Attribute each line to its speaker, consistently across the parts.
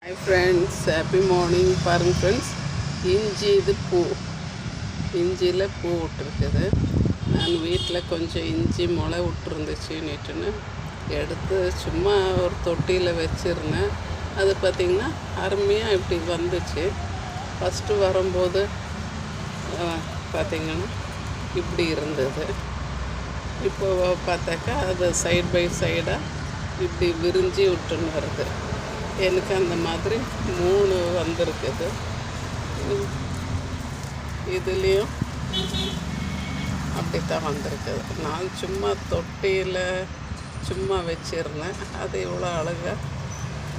Speaker 1: Hi friends, happy morning. பாருங்க friends, இஞ்சி இது இஞ்சியில் பூ விட்டுருக்குது. நான் வீட்டில் கொஞ்சம் இஞ்சி முளை விட்டுருந்துச்சுன்னுட்டுன்னு எடுத்து சும்மா ஒரு தொட்டியில் வச்சுருந்தேன். அது பார்த்திங்கன்னா அருமையாக இப்படி வந்துச்சு. ஃபஸ்ட்டு வரும்போது பார்த்திங்கன்னா இப்படி இருந்தது. இப்போ பார்த்தாக்கா அது சைட் பை சைடாக இப்படி விரிஞ்சி விட்டுன்னு வருது. எனக்கு அந்த மாதிரி 3 வந்திருக்குது. இதுலேயும் அப்படித்தான் வந்திருக்குது. நான் சும்மா தொட்டியில் சும்மா வச்சிருந்தேன். அது இவ்வளோ அழகாக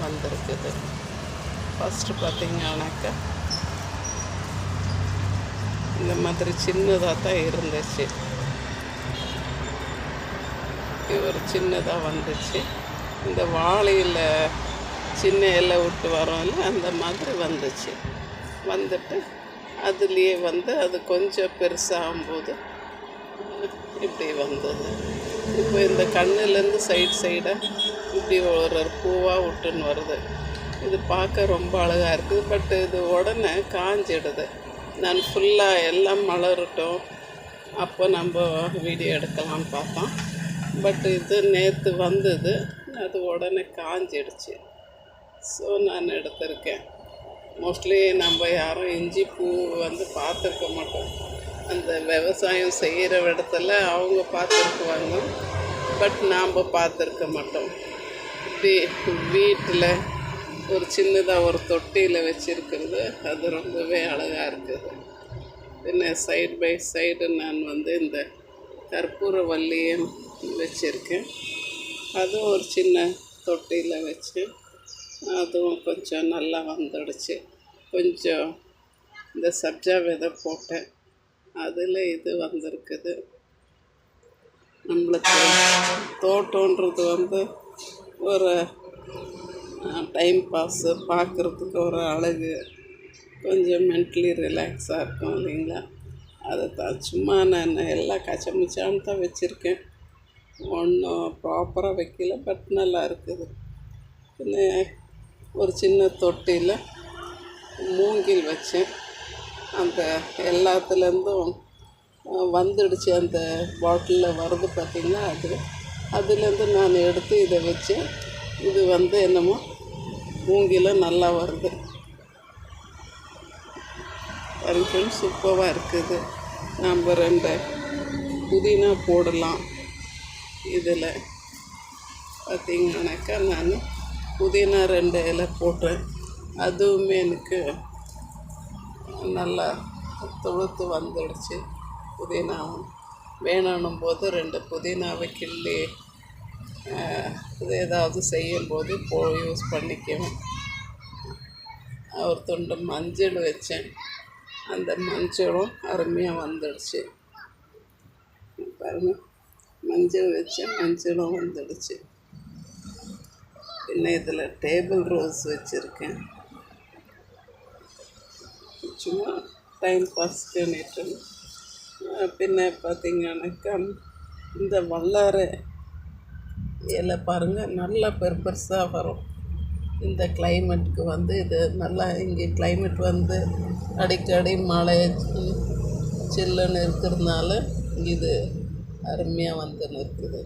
Speaker 1: வந்திருக்குது. ஃபஸ்ட்டு பார்த்திங்கன்னாக்கா இந்த மாதிரி சின்னதாக தான் இருந்துச்சு. ஒரு சின்னதாக வந்துச்சு. இந்த வாழையில் சின்ன இலை விட்டு வரோம்ல, அந்த மாதிரி வந்துச்சு. வந்துட்டு அதுலேயே அது கொஞ்சம் பெருசாகும்போது இப்படி வந்தது. இப்போ இந்த கண்ணுலேருந்து சைடாக இப்படி ஒரு பூவாக விட்டுன்னு வருது. இது பார்க்க ரொம்ப அழகாக இருக்குது. பட் இது உடனே காஞ்சிடுது. நான் ஃபுல்லாக எல்லாம் மலரட்டும் அப்போ நம்ம வீடியோ எடுக்கலாம்னு பார்த்தோம். பட் இது நேற்று வந்தது, அது உடனே காஞ்சிடுச்சு. ஸோ நான் எடுத்திருக்கேன். மோஸ்ட்லி நம்ம யாரும் இஞ்சி பூ பார்த்துருக்க மாட்டோம். அந்த விவசாயம் செய்கிற இடத்துல அவங்க பார்த்துருக்குவாங்க, பட் நாம் பார்த்துருக்க மாட்டோம். இப்படி வீட்டில் ஒரு சின்னதாக ஒரு தொட்டியில் வச்சுருக்கிறது அது ரொம்பவே அழகாக இருக்குது. பின்ன சைடு பை சைடு நான் இந்த கற்பூரவல்லியும் வச்சுருக்கேன். அதுவும் ஒரு சின்ன தொட்டியில் வச்சு அதுவும் கொஞ்சம் நல்லா வந்துடுச்சு. கொஞ்சம் இந்த சப்ஜா விதை போட்டேன், அதில் இது வந்திருக்குது. நம்மளுக்கு தோட்டன்றது ஒரு டைம் பாஸு, பார்க்குறதுக்கு ஒரு அழகு, கொஞ்சம் மென்டலி ரிலாக்ஸாக இருக்கும் இல்லைங்களா. அதை தான் சும்மா நான் எல்லாம் கச்சமிச்சான்னு தான் வச்சுருக்கேன். ஒன்றும் ப்ராப்பராக வைக்கல, பட் நல்லா இருக்குது. பின்ன ஒரு சின்ன தொட்டியில் மூங்கில் வச்சேன். அந்த எல்லாத்துலேருந்தும் வந்துடுச்சு. அந்த பாட்டிலில் வருது பார்த்திங்கன்னா, அதுலேருந்து நான் எடுத்து இதை வச்சேன். இது என்னமோ மூங்கில் நல்லா வருது. ஃப்ரெண்ட்ஸ், சூப்பராக இருக்குது. நம்ம 2 புதினா போடலாம். இதில் பார்த்திங்கனாக்கா நான் புதினா 2 இலை போட்டேன். அதுவுமே எனக்கு நல்லா தொழுத்து வந்துடுச்சு. புதினாவும் வேணும் போது 2 புதினாவை கிள்ளி இது ஏதாவது செய்யும்போது யூஸ் பண்ணிக்குவேன். ஒரு துண்டு மஞ்சள் வச்சேன். அந்த மஞ்சளும் அருமையாக வந்துடுச்சு. பாருங்கள், மஞ்சள் வச்சேன், மஞ்சளும் வந்துடுச்சு. பின்ன இதில் டேபிள் ரோஸ் வச்சுருக்கேன். சும்மா டைம் பாஸ்க்கு. பின்ன பார்த்திங்கனாக்கா இந்த வல்லாரை இலை பாருங்கள், நல்லா பெருசாக வரும். இந்த கிளைமேட்டுக்கு இது நல்லா, இங்கே கிளைமேட் அடிக்கடி மழை சில்லுன்னு இருக்கிறதுனால இது அருமையாக இருக்குது.